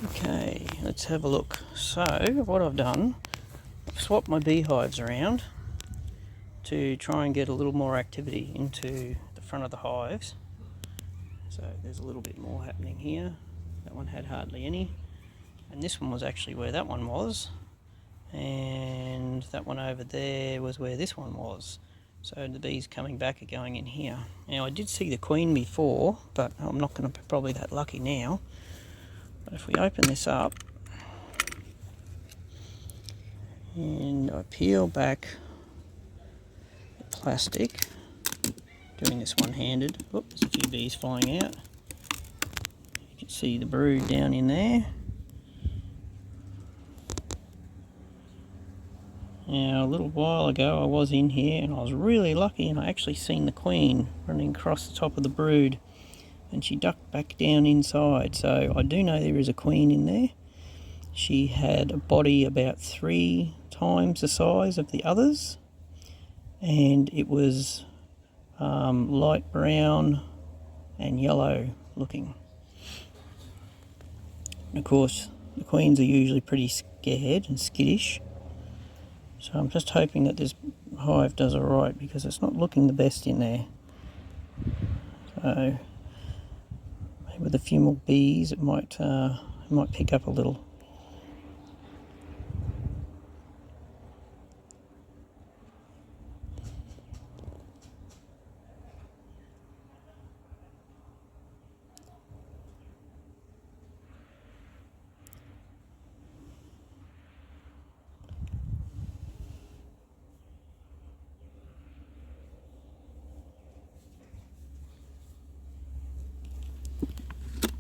Okay, let's have a look. So what I've done, I've swapped my beehives around to try and get a little more activity into the front of the hives. So there's a little bit more happening here. That one had hardly any, and this one was actually where that one was, and that one over there was where this one was. So the bees coming back are going in here. Now I did see the queen before, but I'm not going to be probably that lucky now. But if we open this up and I peel back the plastic, doing this one-handed. Oop, there's a few bees flying out. You can see the brood down in there. Now a little while ago I was in here and I was really lucky, and I actually seen the queen running across the top of the brood, and she ducked back down inside. So I do know there is a queen in there. She had a body about 3 times the size of the others, and it was light brown and yellow looking. And of course the queens are usually pretty scared and skittish, so I'm just hoping that this hive does alright, because it's not looking the best in there. So maybe with a few more bees it might pick up a little.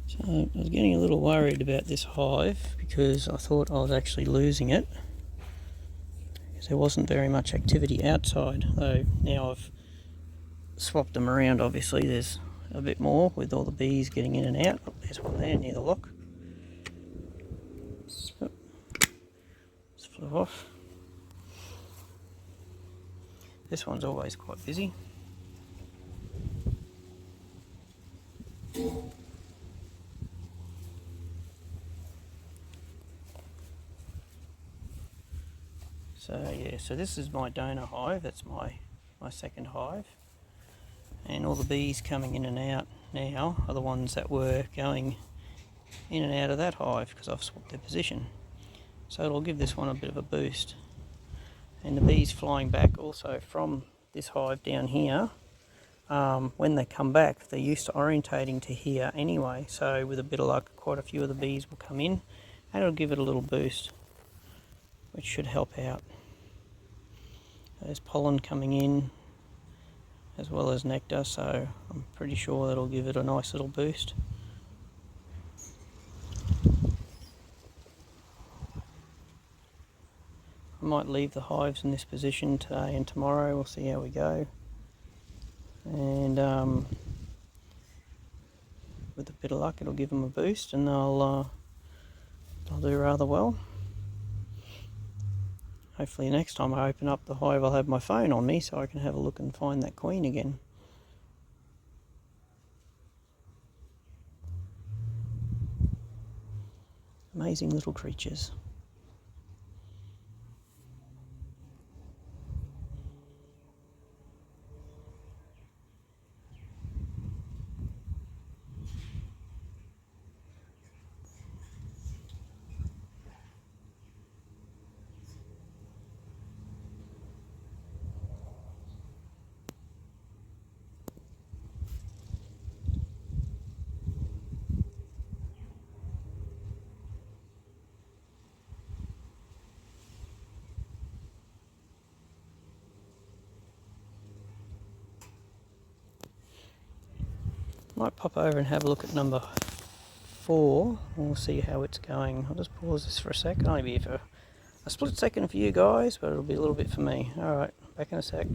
So I was getting a little worried about this hive, because I thought I was actually losing it, because there wasn't very much activity outside. Though now I've swapped them around, obviously there's a bit more with all the bees getting in and out. Oh, there's one there near the lock. Oh, it's flew off. This one's always quite busy. So yeah, so this is my donor hive. That's my second hive, and all the bees coming in and out now are the ones that were going in and out of that hive, because I've swapped their position. So it'll give this one a bit of a boost. And the bees flying back also from this hive down here, when they come back they're used to orientating to here anyway, so with a bit of luck quite a few of the bees will come in and it'll give it a little boost, which should help out. There's pollen coming in as well as nectar, so I'm pretty sure that'll give it a nice little boost. I might leave the hives in this position today and tomorrow. We'll see how we go. And with a bit of luck it'll give them a boost and they'll do rather well. Hopefully next time I open up the hive I'll have my phone on me so I can have a look and find that queen again. Amazing little creatures. Might pop over and have a look at number 4 and we'll see how it's going. I'll just pause this for a sec. I'll only be here for a split second for you guys, but it'll be a little bit for me. Alright, back in a sec.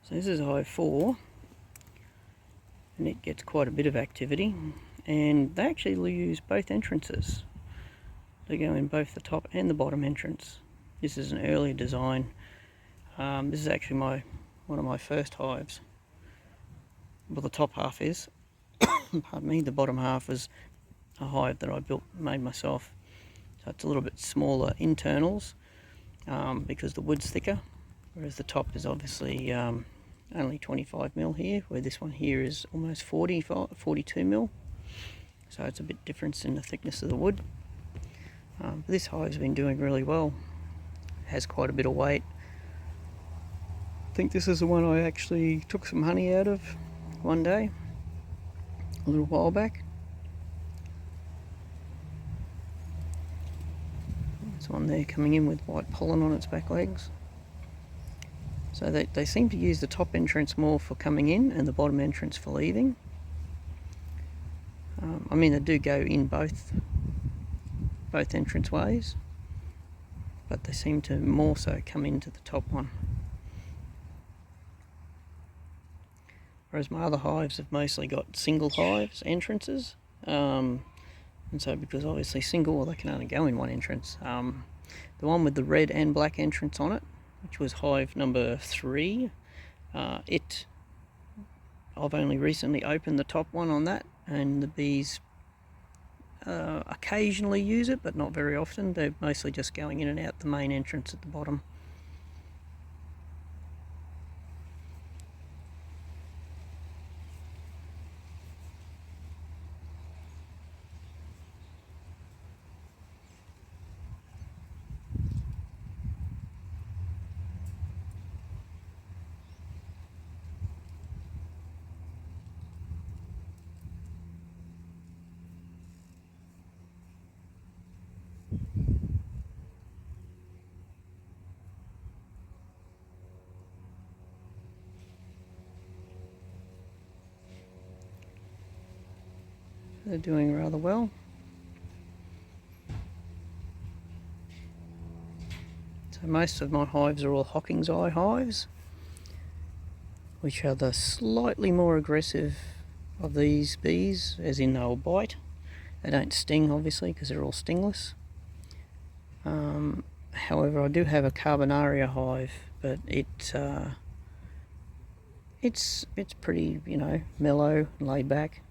So this is hive 4 and it gets quite a bit of activity, and they actually use both entrances. They go in both the top and the bottom entrance. This is an early design. This is actually one of my first hives. Well, the top half is, pardon me, the bottom half was a hive that I made myself. So it's a little bit smaller internals because the wood's thicker, whereas the top is obviously only 25 mil here, where this one here is almost 42 mil. So it's a bit difference in the thickness of the wood. But this hive's been doing really well. It has quite a bit of weight. I think this is the one I actually took some honey out of one day, a little while back. There's one there coming in with white pollen on its back legs. So they seem to use the top entrance more for coming in and the bottom entrance for leaving. I mean, they do go in both entrance ways, but they seem to more so come into the top one. Whereas my other hives have mostly got single hives entrances, and so because obviously single, well, they can only go in one entrance. The one with the red and black entrance on it, which was hive number 3, I've only recently opened the top one on that, and the bees occasionally use it, but not very often. They're mostly just going in and out the main entrance at the bottom. They're doing rather well. So most of my hives are all Hocking's Eye hives, which are the slightly more aggressive of these bees, as in they'll bite. They don't sting, obviously, because they're all stingless. However, I do have a Carbonaria hive, but it's pretty, mellow and laid back.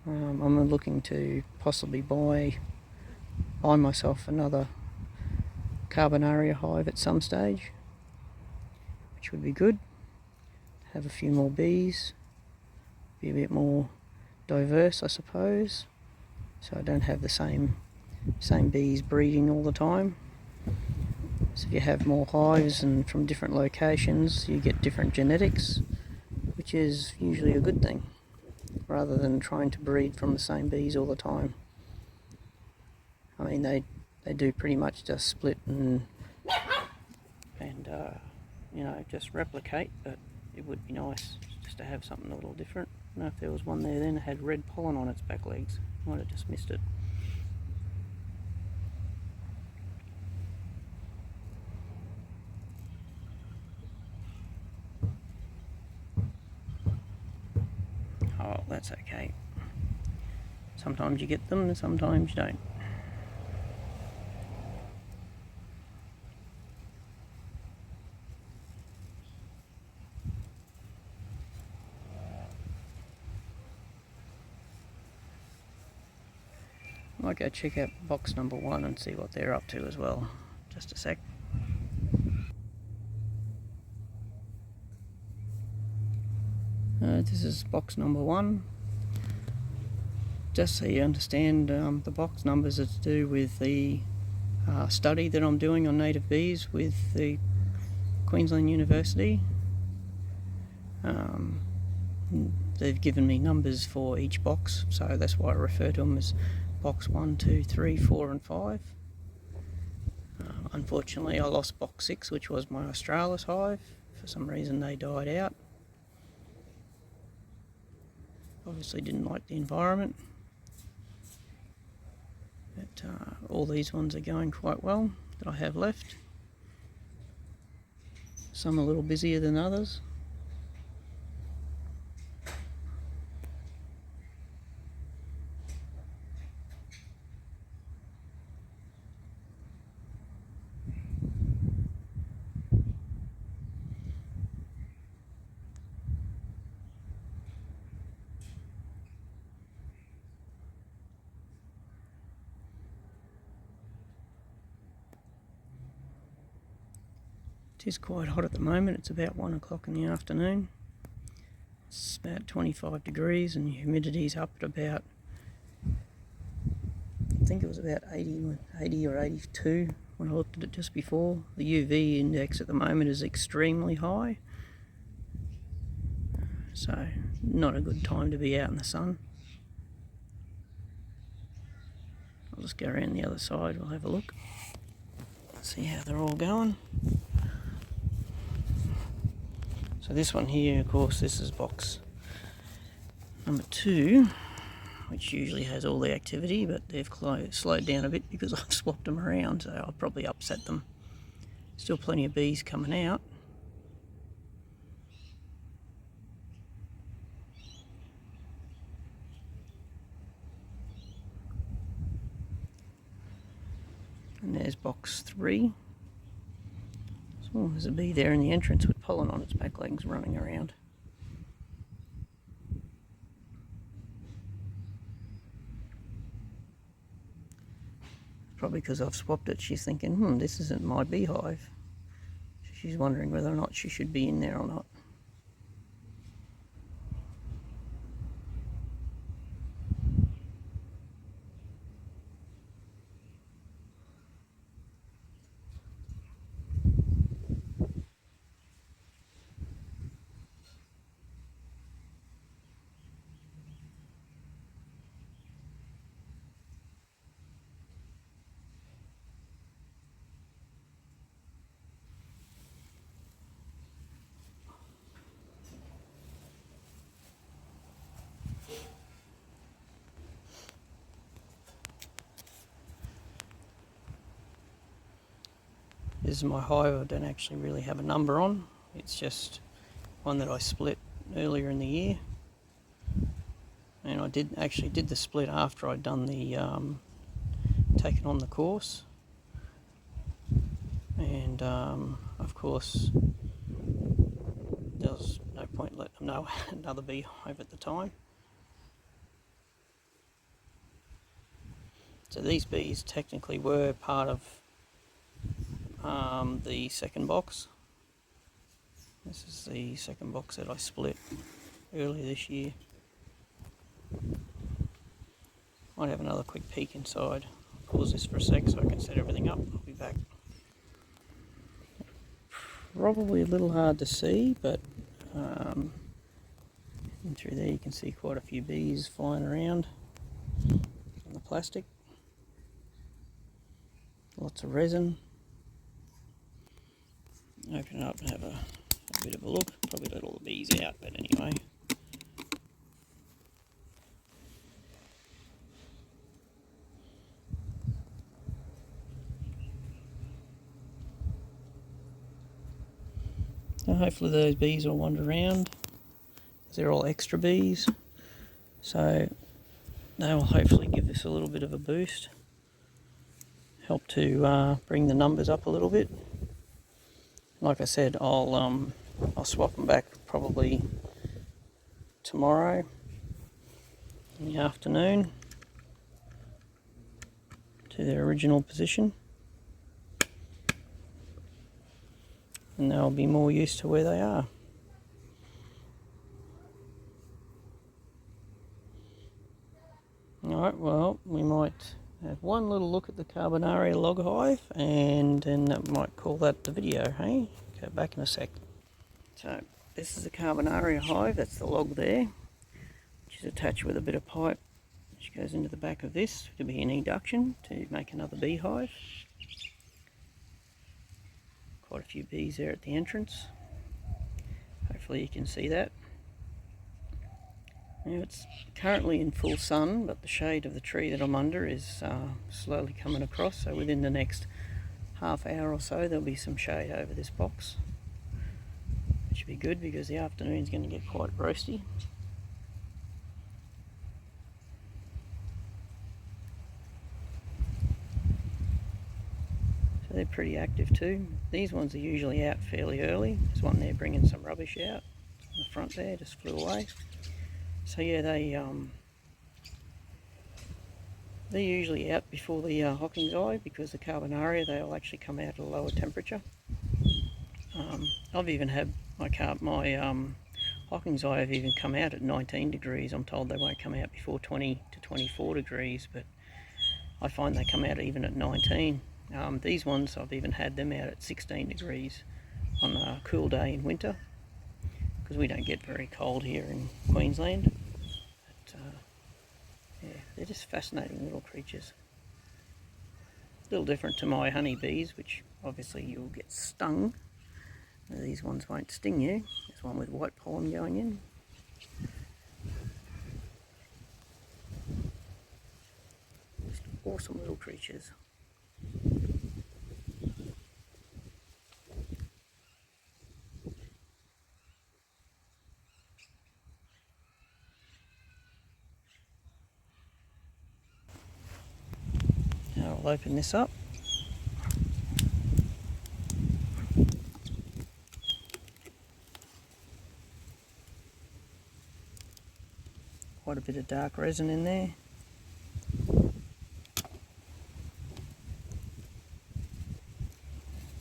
I'm looking to possibly buy myself another Carbonaria hive at some stage, which would be good. Have a few more bees, be a bit more diverse, I suppose, so I don't have the same bees breeding all the time. So if you have more hives and from different locations, you get different genetics, which is usually a good thing, rather than trying to breed from the same bees all the time. I mean, they do pretty much just split and just replicate, but it would be nice just to have something a little different. I don't know if there was one there then that had red pollen on its back legs. Might have just missed it. Oh, that's okay. Sometimes you get them and sometimes you don't. I might go check out box number 1 and see what they're up to as well. Just a sec. This is box number 1. Just so you understand, the box numbers are to do with the study that I'm doing on native bees with the Queensland University. They've given me numbers for each box, so that's why I refer to them as box 1, 2, 3, 4 and 5. Unfortunately, I lost box 6, which was my Australis hive. For some reason they died out. Obviously didn't like the environment. But all these ones are going quite well that I have left. Some a little busier than others. It is quite hot at the moment. It's about 1 o'clock in the afternoon. It's about 25 degrees and the humidity's up at about, I think it was about 80 or 82 when I looked at it just before. The UV index at the moment is extremely high, so not a good time to be out in the sun. I'll just go around the other side, we'll have a look, see how they're all going. So this one here, of course, this is box number 2, which usually has all the activity, but they've slowed down a bit because I've swapped them around, so I've probably upset them. Still plenty of bees coming out. And there's box 3. Oh, there's a bee there in the entrance with pollen on its back legs running around. Probably because I've swapped it, she's thinking, this isn't my beehive. She's wondering whether or not she should be in there or not. This is my hive. I don't actually really have a number on. It's just one that I split earlier in the year. And I did the split after I'd done the taken on the course. And of course there was no point letting them know I had another beehive at the time. So these bees technically were part of the second box. This is the second box that I split earlier this year. Might have another quick peek inside. I'll pause this for a sec so I can set everything up. I'll be back. Probably a little hard to see, but in through there you can see quite a few bees flying around on the plastic. Lots of resin. Open it up and have a bit of a look. Probably let all the bees out, but anyway. So hopefully those bees will wander around. They're all extra bees, so they will hopefully give this a little bit of a boost. Help to bring the numbers up a little bit. Like I said, I'll swap them back probably tomorrow in the afternoon to their original position, and they'll be more used to where they are. Alright, well, we might have one little look at the Carbonaria log hive, and then that might call that the video, hey? Go back in a sec. So, this is the Carbonaria hive, that's the log there, which is attached with a bit of pipe, which goes into the back of this to be an induction to make another beehive. Quite a few bees there at the entrance. Hopefully you can see that. Now it's currently in full sun, but the shade of the tree that I'm under is slowly coming across, so within the next half hour or so there'll be some shade over this box, which should be good because the afternoon's going to get quite roasty. So they're pretty active too. These ones are usually out fairly early. There's one there bringing some rubbish out in the front there, just flew away. So yeah, they're usually out before the Hocking's eye, because the Carbonaria, they'll actually come out at a lower temperature. I've even had my Hocking's eye have even come out at 19 degrees. I'm told they won't come out before 20 to 24 degrees, but I find they come out even at 19. These ones, I've even had them out at 16 degrees on a cool day in winter, because we don't get very cold here in Queensland. But, yeah, they're just fascinating little creatures. A little different to my honeybees, which obviously you'll get stung. These ones won't sting you. There's one with white pollen going in. Just awesome little creatures. Now I'll open this up. Quite a bit of dark resin in there.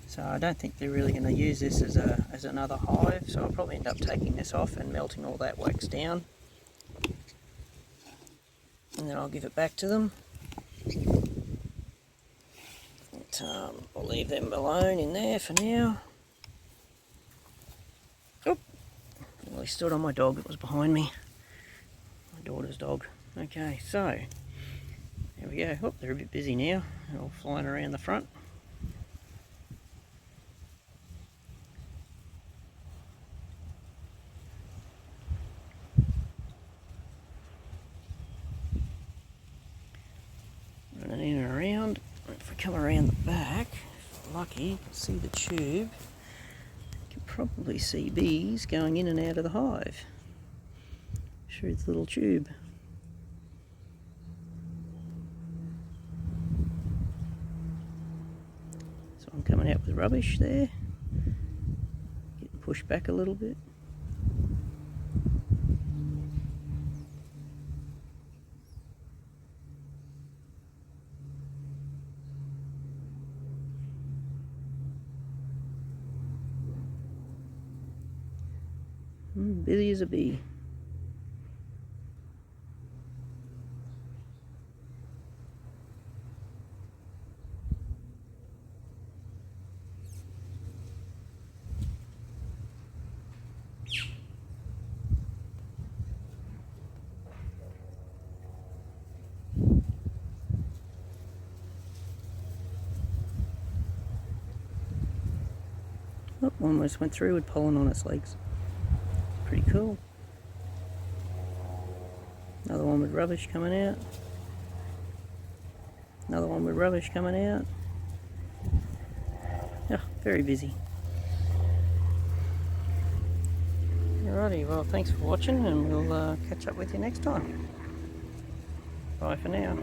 So I don't think they're really going to use this as another hive, so I'll probably end up taking this off and melting all that wax down. And then I'll give it back to them. But, I'll leave them alone in there for now. Oop! Well, he stood on my dog that was behind me. My daughter's dog. Okay, so there we go. Oh, they're a bit busy now. They're all flying around the front. Running in and around. If we come around the back, if we're lucky, you can see the tube. You can probably see bees going in and out of the hive through the little tube. So I'm coming out with rubbish there, getting pushed back a little bit. Busy as a bee. Oh, almost went through with pollen on its legs. Pretty cool. Another one with rubbish coming out. Another one with rubbish coming out. Yeah, very busy. Alrighty, well thanks for watching, and we'll catch up with you next time. Bye for now.